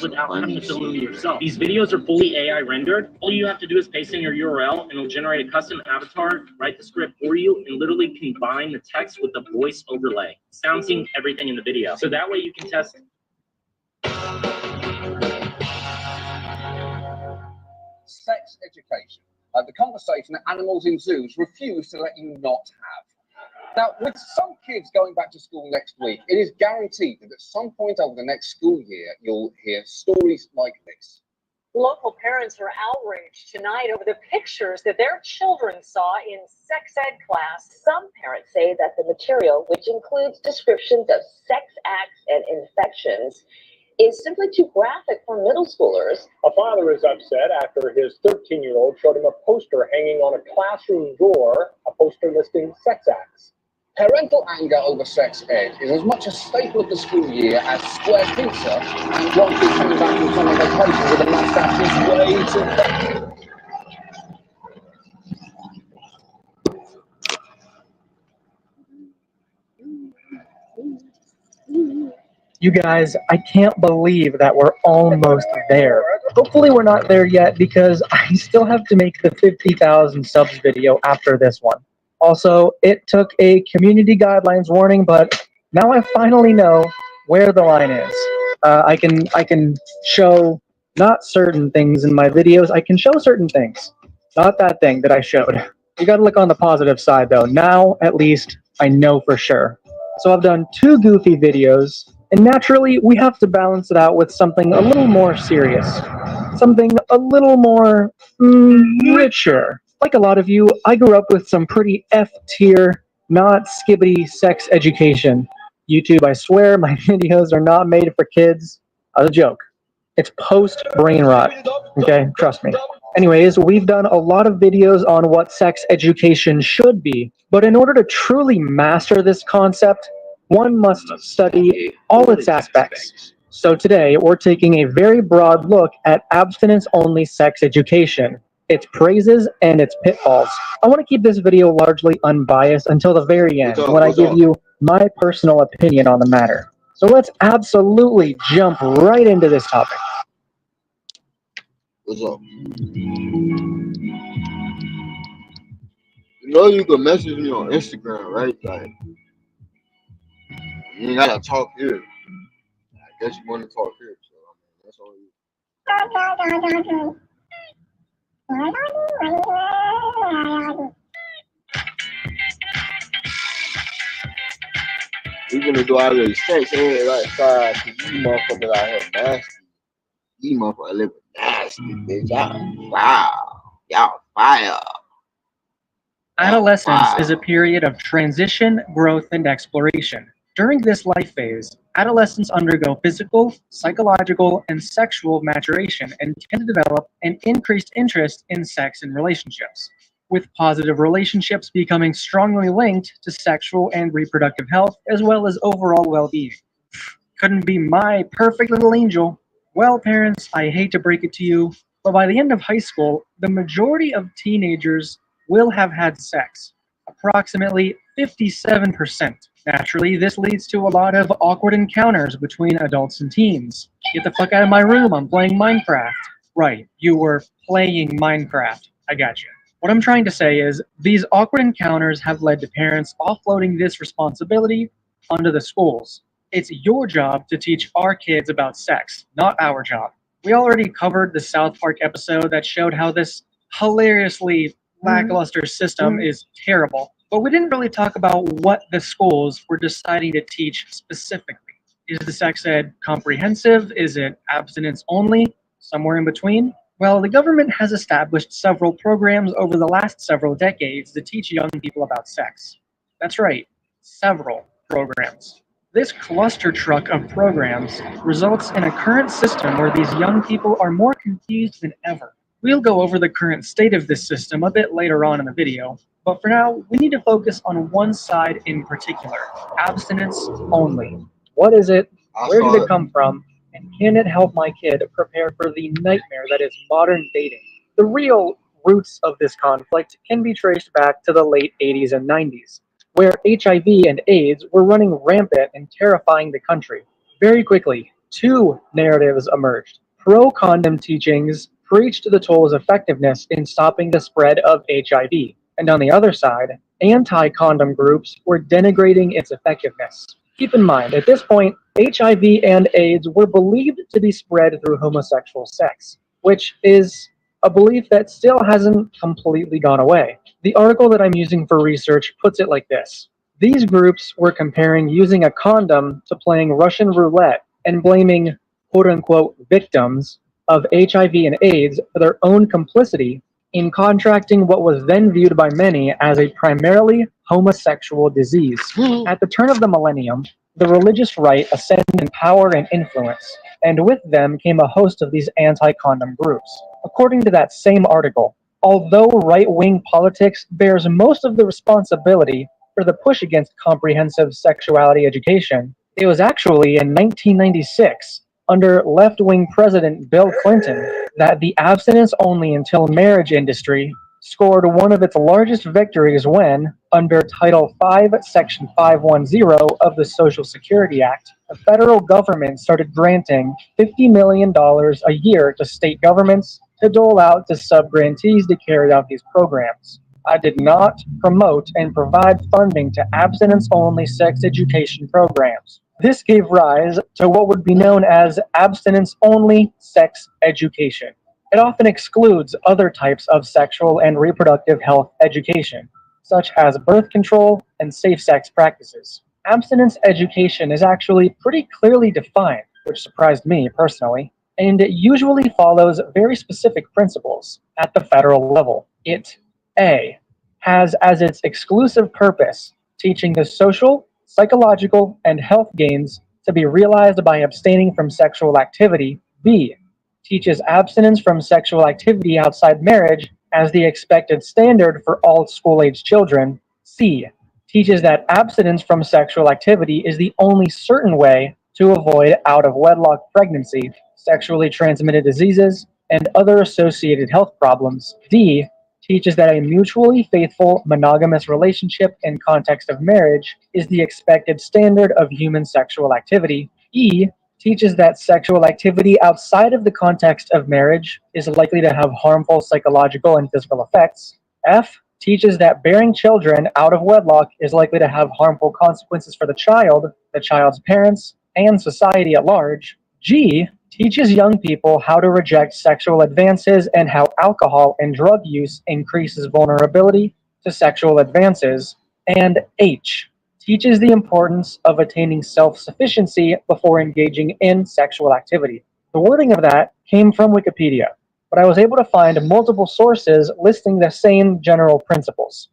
without having to fill in yourself. These videos are fully AI rendered. All you have to do is paste in your URL and it'll generate a custom avatar, write the script for you, and literally combine the text with the voice overlay. Sound sync everything in the video. So that way you can test. Sex education. The conversation that animals in zoos refuse to let you not have. Now, with some kids going back to school next week, it is guaranteed that at some point over the next school year, you'll hear stories like this. Local parents are outraged tonight over the pictures that their children saw in sex ed class. Some parents say that the material, which includes descriptions of sex acts and infections, is simply too graphic for middle schoolers. A father is upset after his 13-year-old showed him a poster hanging on a classroom door, a poster listing sex acts. Parental anger over sex ed is as much a staple of the school year as square pizza, and won't be coming back from summer vacation with a mustache is way too You guys, I can't believe that we're almost there. Hopefully we're not there yet because I still have to make the 50,000 subs video after this one. Also, it took a community guidelines warning, but now I finally know where the line is. I can show not certain things in my videos. I can show certain things. Not that thing that I showed. You gotta look on the positive side though. Now, at least, I know for sure. So I've done 2 goofy videos, and naturally, we have to balance it out with something a little more serious. Something a little more, richer. Like a lot of you, I grew up with some pretty F-tier, not skibbity sex education. YouTube, I swear, my videos are not made for kids. As a joke. It's post-brain rot. Okay, trust me. Anyways, we've done a lot of videos on what sex education should be, but in order to truly master this concept, one must study all its aspects. So today, we're taking a very broad look at abstinence-only sex education, its praises and its pitfalls. I want to keep this video largely unbiased until the very end, when I give you my personal opinion on the matter. So let's absolutely jump right into this topic. What's up? You know you can message me on Instagram, right? Like, you ain't gotta talk here. I guess you want to talk here, so I mean, that's all you. We gonna do all this sex here, like, cause you motherfuckers out here nasty. You motherfuckers live nasty, bitch. Y'all, wow, y'all fire. Adolescence is a period of transition, growth, and exploration. During this life phase, adolescents undergo physical, psychological, and sexual maturation and tend to develop an increased interest in sex and relationships, with positive relationships becoming strongly linked to sexual and reproductive health as well as overall well-being. Couldn't be my perfect little angel. Well, parents, I hate to break it to you, but by the end of high school, the majority of teenagers will have had sex, approximately 57%. Naturally, this leads to a lot of awkward encounters between adults and teens. Get the fuck out of my room, I'm playing Minecraft. Right, you were playing Minecraft. I got you. What I'm trying to say is, these awkward encounters have led to parents offloading this responsibility onto the schools. It's your job to teach our kids about sex, not our job. We already covered the South Park episode that showed how this hilariously lackluster system is terrible, but we didn't really talk about what the schools were deciding to teach specifically. Is the sex ed comprehensive? Is it abstinence only? Somewhere in between? Well, the government has established several programs over the last several decades to teach young people about sex. That's right, several programs. This cluster truck of programs results in a current system where these young people are more confused than ever. We'll go over the current state of this system a bit later on in the video, but for now, we need to focus on one side in particular, abstinence only. What is it? Where did it come from? And can it help my kid prepare for the nightmare that is modern dating? The real roots of this conflict can be traced back to the late 80s and 90s, where HIV and AIDS were running rampant and terrifying the country. Very quickly, two narratives emerged. Pro-condom teachings preached the toll's effectiveness in stopping the spread of HIV, and on the other side, anti-condom groups were denigrating its effectiveness. Keep in mind, at this point, HIV and AIDS were believed to be spread through homosexual sex, which is a belief that still hasn't completely gone away. The article that I'm using for research puts it like this. These groups were comparing using a condom to playing Russian roulette and blaming quote-unquote victims of HIV and AIDS for their own complicity in contracting what was then viewed by many as a primarily homosexual disease. At the turn of the millennium, the religious right ascended in power and influence, and with them came a host of these anti-condom groups. According to that same article, although right-wing politics bears most of the responsibility for the push against comprehensive sexuality education, it was actually in 1996, under left-wing President Bill Clinton, that the abstinence-only until marriage industry scored one of its largest victories when, under Title V, Section 510 of the Social Security Act, the federal government started granting $50 million a year to state governments to dole out to sub-grantees to carry out these programs. I did not promote and provide funding to abstinence-only sex education programs. This gave rise to what would be known as abstinence-only sex education. It often excludes other types of sexual and reproductive health education, such as birth control and safe sex practices. Abstinence education is actually pretty clearly defined, which surprised me personally, and it usually follows very specific principles at the federal level. It A. has as its exclusive purpose teaching the social, psychological, and health gains to be realized by abstaining from sexual activity. B. teaches abstinence from sexual activity outside marriage as the expected standard for all school-age children. C. teaches that abstinence from sexual activity is the only certain way to avoid out-of-wedlock pregnancy, sexually transmitted diseases, and other associated health problems. D. teaches that a mutually faithful monogamous relationship in context of marriage is the expected standard of human sexual activity. E. teaches that sexual activity outside of the context of marriage is likely to have harmful psychological and physical effects. F. teaches that bearing children out of wedlock is likely to have harmful consequences for the child's parents, and society at large. G. teaches young people how to reject sexual advances and how alcohol and drug use increases vulnerability to sexual advances. And H. teaches the importance of attaining self-sufficiency before engaging in sexual activity. The wording of that came from Wikipedia, but I was able to find multiple sources listing the same general principles.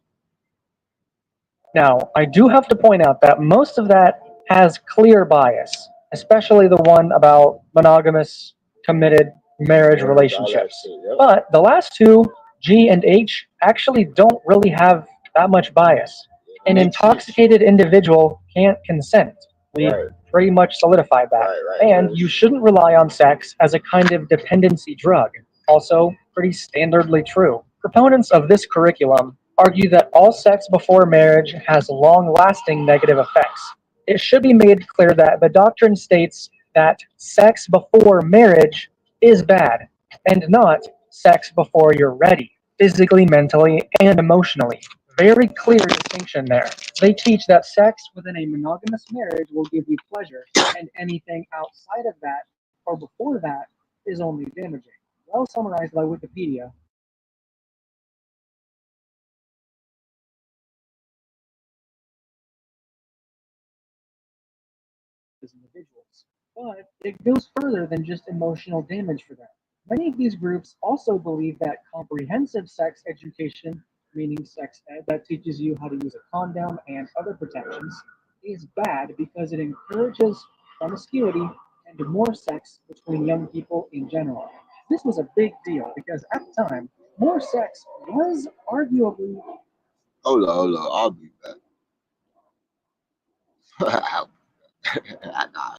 Now, I do have to point out that most of that has clear bias, especially the one about monogamous, committed marriage relationships. But the last two, G and H, actually don't really have that much bias. An intoxicated individual can't consent. We pretty much solidified that. And you shouldn't rely on sex as a kind of dependency drug. Also, pretty standardly true. Proponents of this curriculum argue that all sex before marriage has long-lasting negative effects. It should be made clear that the doctrine states that sex before marriage is bad, and not sex before you're ready, physically, mentally, and emotionally. Very clear distinction there. They teach that sex within a monogamous marriage will give you pleasure, and anything outside of that or before that is only damaging. Well summarized by Wikipedia. As individuals. But it goes further than just emotional damage for them. Many of these groups also believe that comprehensive sex education, meaning sex ed that teaches you how to use a condom and other protections, is bad because it encourages promiscuity and more sex between young people in general. This was a big deal because at the time, more sex was arguably Hold on, I'll be back. Nah,